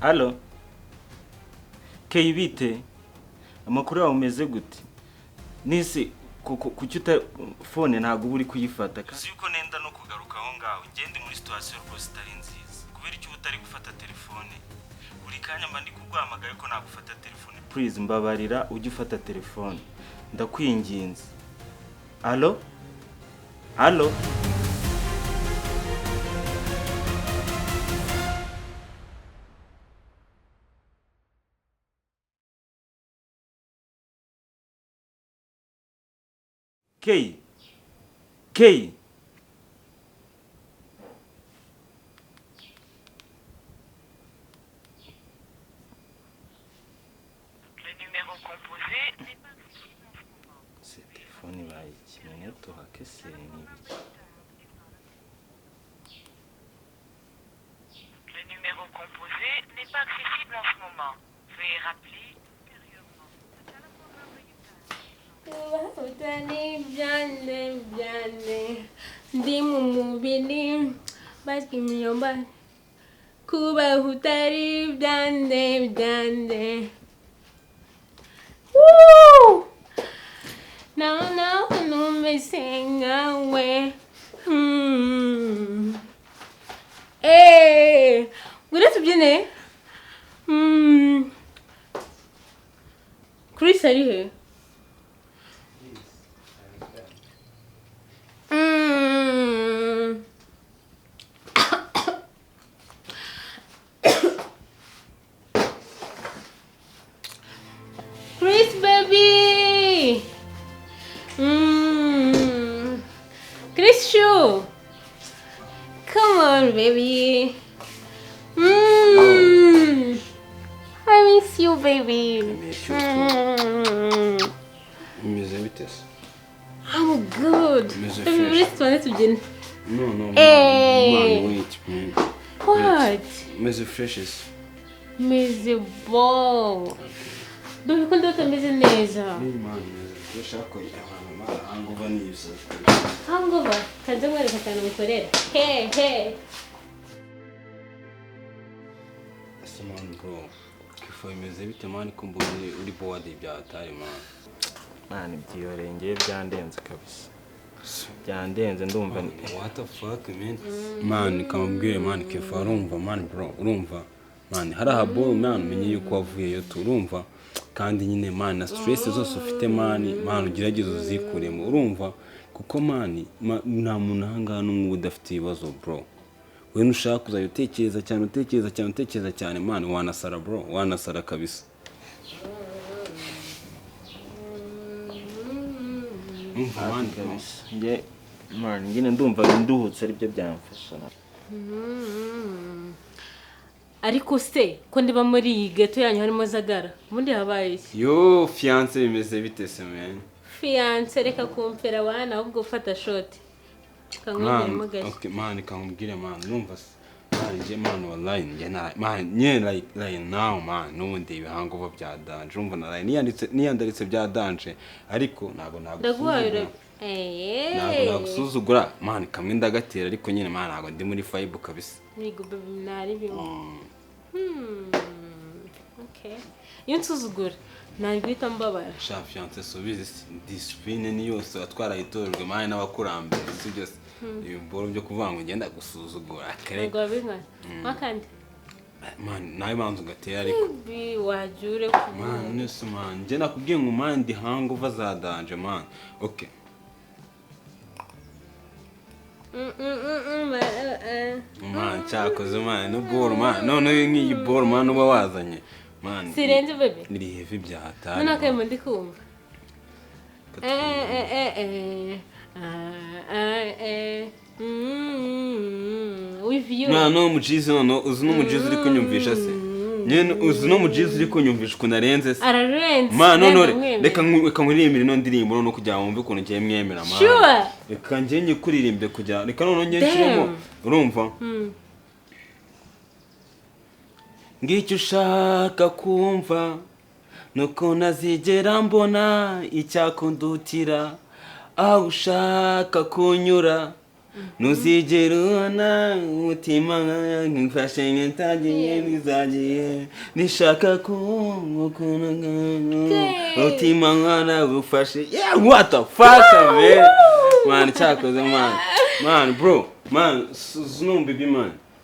Allo? Kayibite? Amakuru yawe umeze gute? Nisi kuki phone ntago uri kuyifata kasi yuko nenda no kugaruka aho ngaho ngende muri situation rwose itari nziza kubera icyo utari gufata telefone buri kanya mba ndi kugwamagaye ko nagufata telefone please mbabarira ujye ufata telefone ndakwinginze. Allo? Allo? Kay. Kay. Le numéro composé n'est pas C'est téléphone va ikimenye tuhakese n'ibiki. Le numéro composé n'est pas accessible en ce moment. Veuillez rappeler ultérieurement. Ndimu mubili basi miyomba kuba hutari dande. Woo! No me sing away. Hey, ngure tubyine. Chris ari he? Chris, baby. Chris, show. Come on, baby. I miss you, baby. Umeze bite? I'm good. Baby, let's begin. No. Hey. Man, wait, man. What? Umeze freshes. Meze bom. Dove quando eu também neza? Man, umeze ko abantu hangover nibyo. Hangover. Kaje mwere katana mukorera. Hey. Man, bro. Kifo imeze bite man ko mbonye uri board ibyatari man. Man byiyorengeye byandenze kabisa. Byandenze ndumva What the fuck man? Man kamubwire man kifo arumva man bro urumva man hari ahabo man umenye yuko wavuyeyo turumva kandi nyine man na stress zose ufite man ugerageza uzikuremo urumva kuko man nta muntu hangana n'umwe udafite ibibazo bro. We nushaka kuzayo utekereza cyane man wanasara bro wanasara kabisa. man kabisa. Nge man ngine ndumva nduhutse ari byo byamfasha. Ariko se ko ndiba muri iyi geto yanyu harimo zagara ubundi habaye iki? Yo fiance bimeze bite se man? Fiance reka kumfera wana ahubwo ufata shot. Kangombere gashi. Okay man kamubwire man numva man je man wallahi nge na man nye like now man nubundi ibihango bya danje umva na niyandaritse bya danje ariko nago Ndaguhaye nago nagusuzugura man kamwe ndagatera ariko nyine man nago ndi muri vibe kabisa. Nigo baby nari bimwe. Okay. Yonsuzugura. Nabita mbabara. Sha fiance subizi discipline ni yose watwara yitorerwe man n'abakurambere sibyo ibiboro byo kuvanga ngenda gusuzugura kare. Ngo abinga. Makandi. Man nawe manzu gatera ariko. Bi wajure ku. Man nese man nje nakubwiye ngo man ndi hangover za danje man. Okay. Man cyakoze man no ball man none nk'iyi ball man uba wazanye man. Sirenze bebe. Niri heavy bya hatari. None akayemo ndikumva. With you. No mujizi no uzi no mujizi uri kunyumvisha se. Nyene uzi no mujizi uri kunyumvisha kunarenze se. Ararenze. Man none reka nkuririmbe no ndirimbo no kujya wumve ukuntu ngiye mwemera man. Sure. Reka ngiye nyikuririmbe kujya reka none ngiye kirimo urumva. Ngicyo ushaka kumva nuko nazigera mbona icyakundutira aho ushaka kunyura ntuzigere ubona umutima nkifashe nk'intagiye ntizagiye nishaka kumukunda umutima nkanagufashe yeah what the fuck man man cyakoze man bro man snumbi bi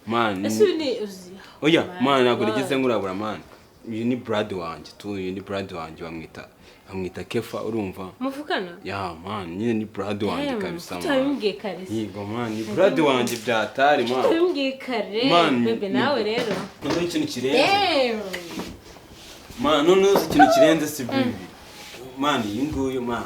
man ese ni uzi oya man ntabwo nigeze ngurabura man uyu ni brad wanjye bamwita Kefa urumva muvukana ya man nyine ni brad wanjye kabisa man tutabimbwiye kare yego man ni brad wanjye byatari man tutabimbwiye kare bebe nawe rero none ikintu kirenze man none ikintu kirenze si bibi man iyi nguyu man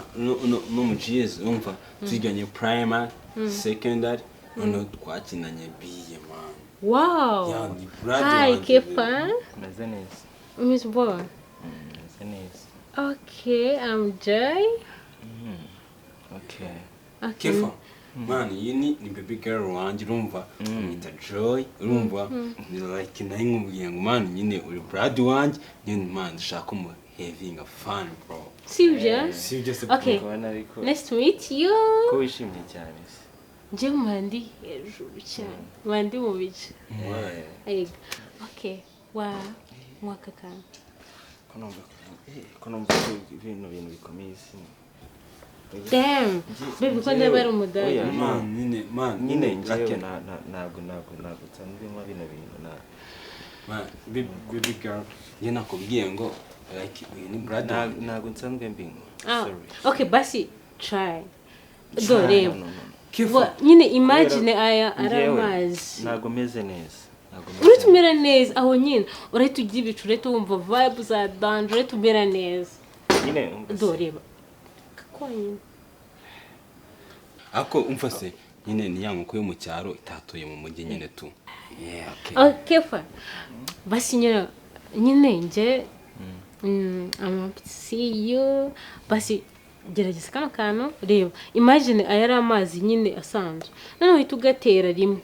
no mu GS urumva twiganye primary secondary none twakinanye biye man wow ya ni brad hi wanjye Kefa meze neza Miss Boy meze neza okay I'm Joy okay Kefa man iyi ni baby girl wanjye urumva nita Joy urumva ni like nayo nkubwiye ngo man nyine uri brad wanjye nyine man ushaka mu having a fun bro sibyo okay nice to meet you ko wishimye cyane nje mandi hejuru cyane mandi mu bice okay wa mwakaka ko numva ibintu bikomeye isi damn baby ko ndaba ari umudari man nyine njyewe ntabwo nsanzwemo bino bintu man baby girl njye nakubwiye ngo like uyu ni brad ntabwo nsanzwe mbingo sorry okay basi try reba nyine imagine aya ari amazi ntabwo meze neza urahita umera neza aho nyine urahita ugira ibicu urahita wumva vibe za danje urahita umera neza nyine reba kakonyine ako umva se nyine ni ya nkoko yo mu cyaro itatuye mu mujyi nyine tu okay fa basi nyine nje I'm see you basi gerageza kano kantu reba imagine aya ari amazi nyine asanzwe noneho uhita ugatera rimwe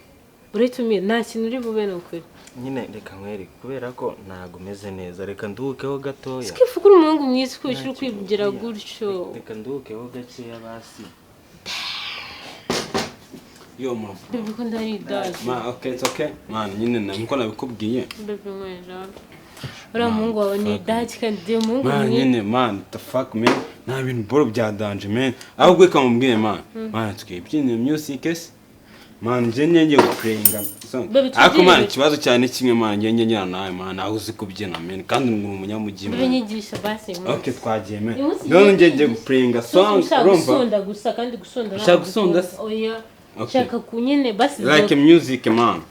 urahita umira nta kintu uri bube nukuri nyine reka nkwereke kubera ko ntabwo meze neza reka nduhukeho gatoya sikifu kuri umuhungu mwiza uko wishyura ukwivugira gutyo reka nduhukeho gakeya basi yo mama bebe ko ndari idadi okay it's okay man nyine nkuko nabikubwiye bebe mwera uriya muhungu wawe ni idadi kandi uyu muhungu man nyine man the fuck man nta bintu boro bya danje man ahubwo reka mubwire man twibyinire music ese man ngiye guplayinga ariko man ikibazo cyane kimwe man ngiye nawe man aho uzi kubyina man kandi nguru umunyamujyi bebe nyigisha basi okay twagiye man none ngiye guplayinga song urumva gusonda gusa kandi gusonda ushaka gusonda oya shaka kunyine basi like music man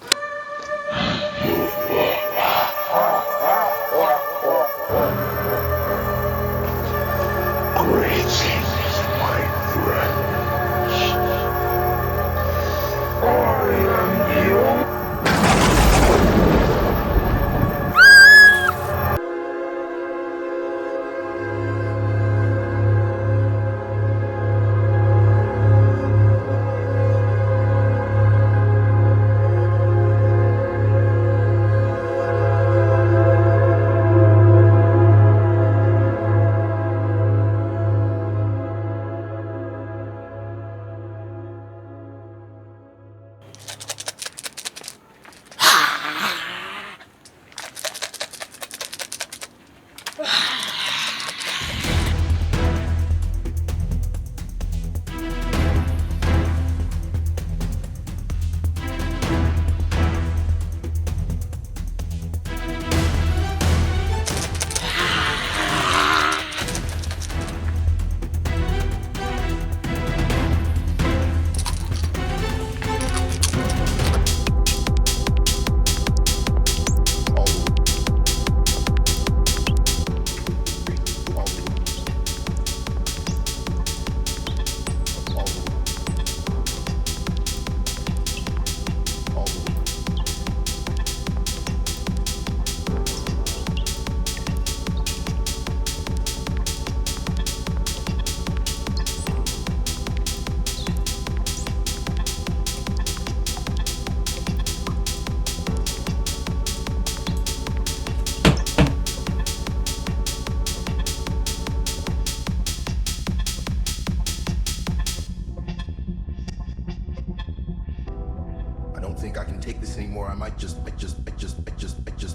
think I can take this anymore, I might just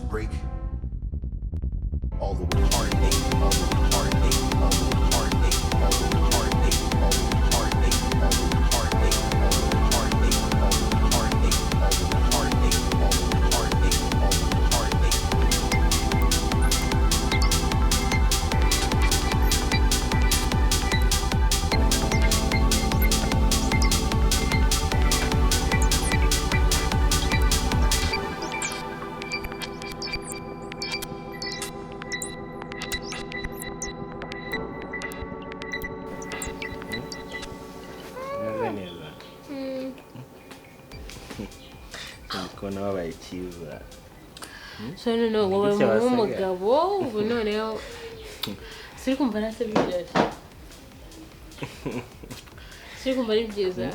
break. All the heartache, all the heartache, all the heartache, all the heartache, all the heartache, all the heartache, all the heartache, all the heartache, all the heartache, all the heartache, all the heartache. Ndikubona wabaye cyiza. So no wowe umugabo ubu noneho siri kumva nase bibyo. Siri kumva ari byiza.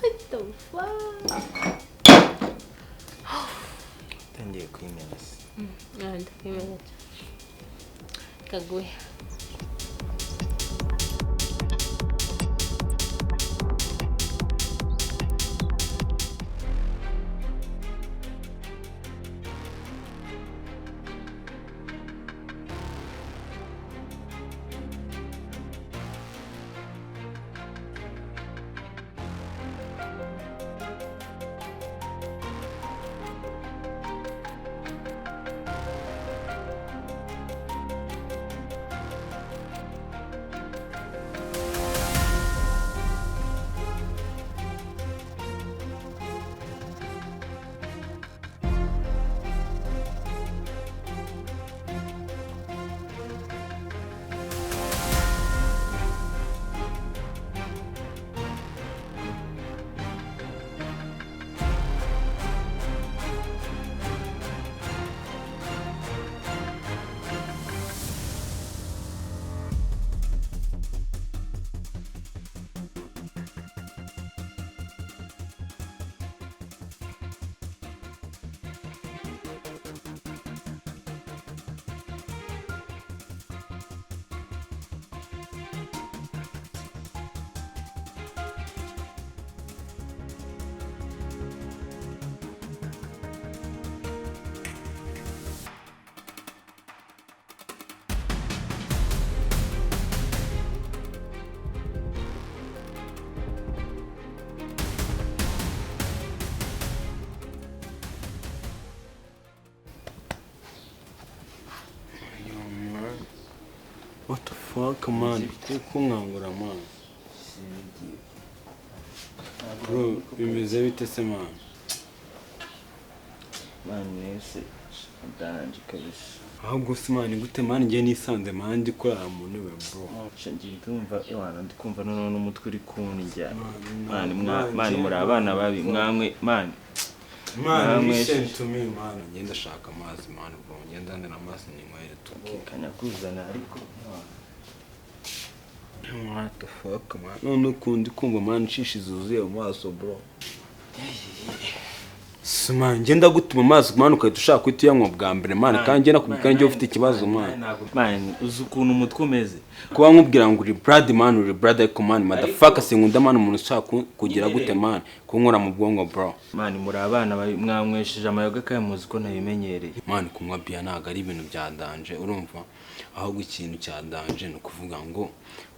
What the fuck? Tangiye kwimenesa. Ndakwimenesa. Kaguye. What the fuck, man? Kunkangura, man. Bro, bimeze bite se, man? Man, nese ndanje kabisa. Ahubwo se, man, gute, man, ngiye nisanze, man, ndi kurara mu ntebe, bro. Ngiye ndumva ewana ndikumva none n'umutwe uri kunjya. Man, muri abana babi mwamwe, man. Man, listen to me, man. Ngenda shaka amazi, man, bro. Ngenda ndana amazi nyinywere tukikanya kuzana ariko. What the fuck, man? None ukundi kumva, man, nshishi zuzuye mu maso, bro. Man, ngenda gutuma amazi, man, ukahita ushaka kwita uyanywa bwa mbere, man, kandi ngenda kubikora ngiye ufite ikibazo, man. Man, uzi ukuntu umutwe umeze. Kuba nkubwira ngo uri brad, man, uri brother ko, man, motherfucker, sinkunda, man, umuntu ushaka kugira gute, man, kunkora mu bwongo, bro. Man, muri abana mwamwesheje amayoga kandi muzi ko ntabimenyereye. Man, kunywa bia ntago ari ibintu byadanje, urumva? Ahubwo ikintu cyadanje no kuvuga ngo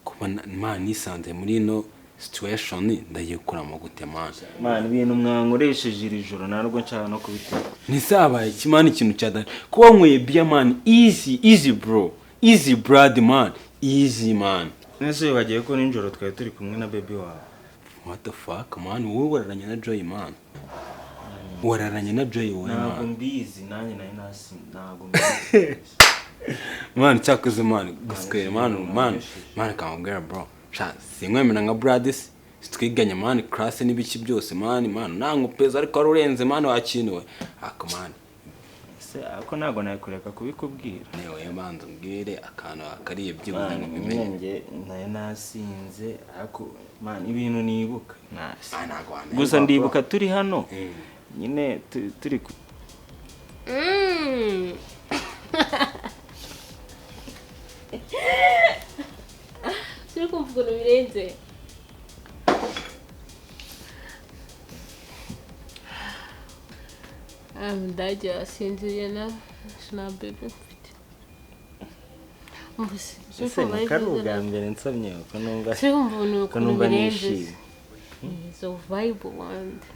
kuba, man, nisanze muri no situation ndagiye kurama gute, man. Man, ibintu mwankoresheje iri joro narwo nshaka no kubitera. Nisabaye kimana ikintu cyadanje. Kuba nkwe bia, man, easy bro. Easy brad, man. Easy, man. Nese bagiye ko ninjoro twari turi kumwe na baby wawe. What the fuck, man? Wowe wararanye na Joy, man. Wararanye na Joy, wowe, man. Ntabwo mbizi nanjye nari nasi ntabwo mbizi. Man, cyakoze, man, guswera, man, come on, girl, bro. Cha, sinkwemera nka Bradis, twiganye, man, class n'ibiki byose, man, nankupeza ariko arurenze, man, wakiniwe. Ako, man. Se ako nago nayikureka kubikubwira. Newe yabanza mbwire akantu akariye byubuze ngo bimenye. Nge naye nasinze ako, man, ibintu nibuka. Nasi. Nagwana. Gusa ndibuka turi hano. Nyine turi Siri kumvuga birenze. Ndajya asinziriye na bebe mfite. Mbese ese kari ubwa mbere nsomye uko numva Sehumva uko numva nishimye. Izo vibe wandi.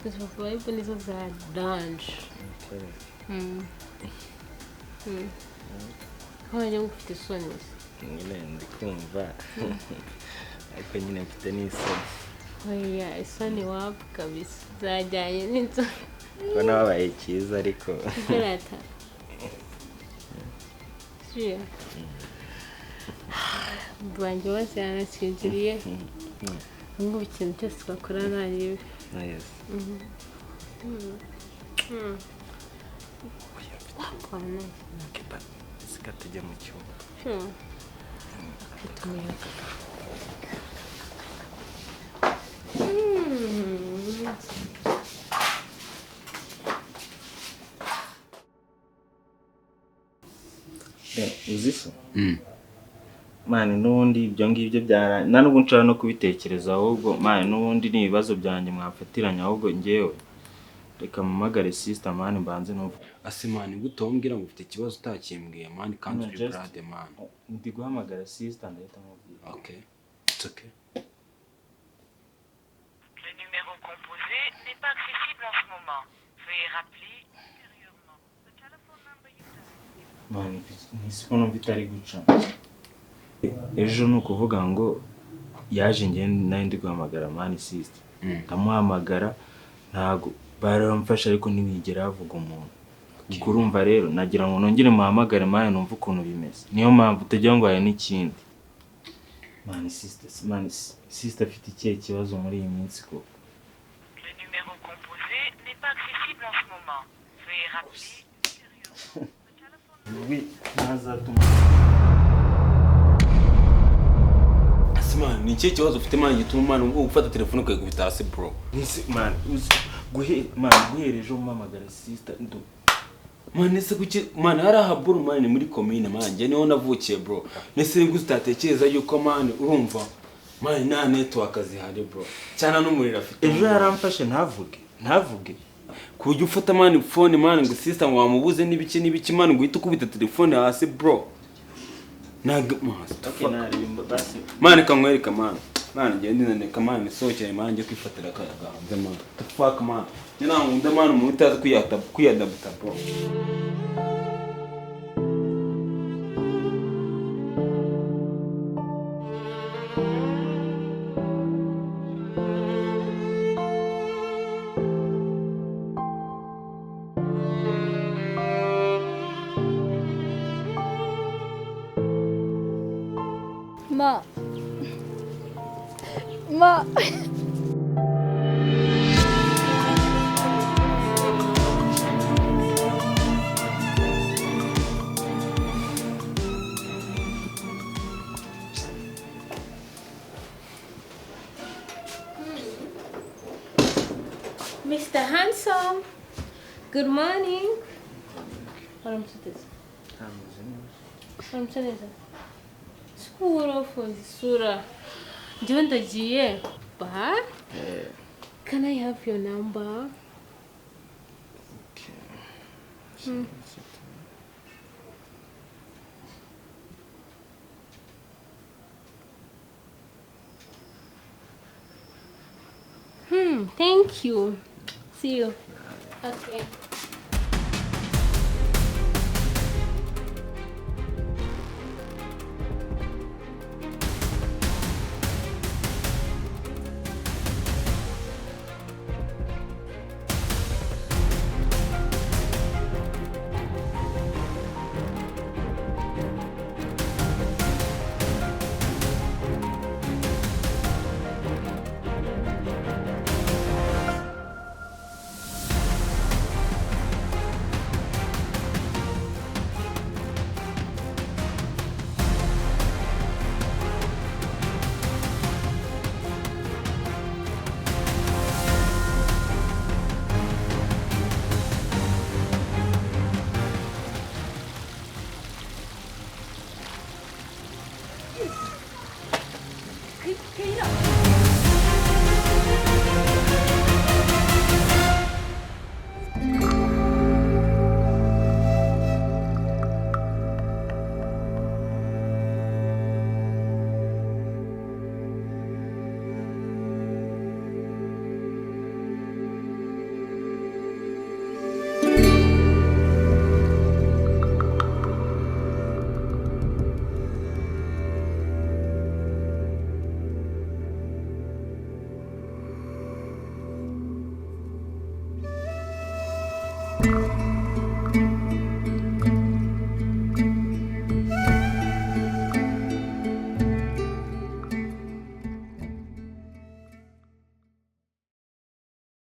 Izo vibe nizo za danje. Wajya ngufite isoni se? Nyine ndi kumva ariko nyine mfite n'isoni. Oya isoni wapu kabisa zajyanye n'inzu. Ubona wabaye cyiza ariko Gerata. Sure. Banjye bose yanasinziriye. Ngo ikintu cyose bakora naribi. yes. Kwana. Kipa sikatujya mu cyumba. Sure. Kitumiye. Uzise? Mani n'ubundi ibyo ngibyo byara na nubwo nshobora no kubitekereza ahubwo mani n'ubundi ni ibibazo byanjye mwafatiranya ahubwo ngewe reka mpamagare sister mani mbanze numva. ase mani gutombwira ngo ufite ikibazo utakimbwiye mani kandi uri brade mani. Ndi guhamagara sister ndahita mubwira. Okay, it's okay. Le numéro composé n'est pas accessible en ce moment. Veuillez rappeler ultérieurement. The telephone number you dialed. Mani nisiko numva itari guca. Ejo ni ukuvuga ngo yaje ngiye nayo ndi guhamagara mani sister. Ndamuhamagara ntago baramfasha ariko ntibigera havuga umuntu. Ubwo urumva rero nagira ngo nongere muhamagare mani numva ukuntu bimeze. Niyo mpamvu utagira ngo hari n'ikindi. Mani sister afite ikihe kibazo muri iyi minsi koko? Le numéro composé n'est pas accessible en ce moment. Veuillez rappeler ultérieurement. The telephone Oui, ntazatuma. ase mani ni ikihe kibazo ufite mani gituma mani ufata telefone ukayikubita hasi bro? Nisi mani guhera ejo mpamagara sister ndo. Mani ese kuki mani hari ahaburu mani muri komine mani njye niho navukiye bro. Nese ngo utatekereza yuko mani urumva mani nta network zihari bro. Cyana n'umuriro afite. Ejo yaramfashe ntavuge. Kujya ufata mani phone mani ngo sister ngo wamubuze n'ibiki mani ngo uhita ukubita telefone hasi bro. Naga Okay narimba basi. mani kankwereka mani. Mani njye ndinaneka mani sokeye mani njye kwifatira akayaga hanze mani. The fuck mani. Njye nangunda mani mu utazi kwiyadabuta bro. Ma. Mr. Handsome. Good morning. Aramutse. Sura funzi sura. Njyewe ndagiye. But can I have your number? Thank you. See you. Okay.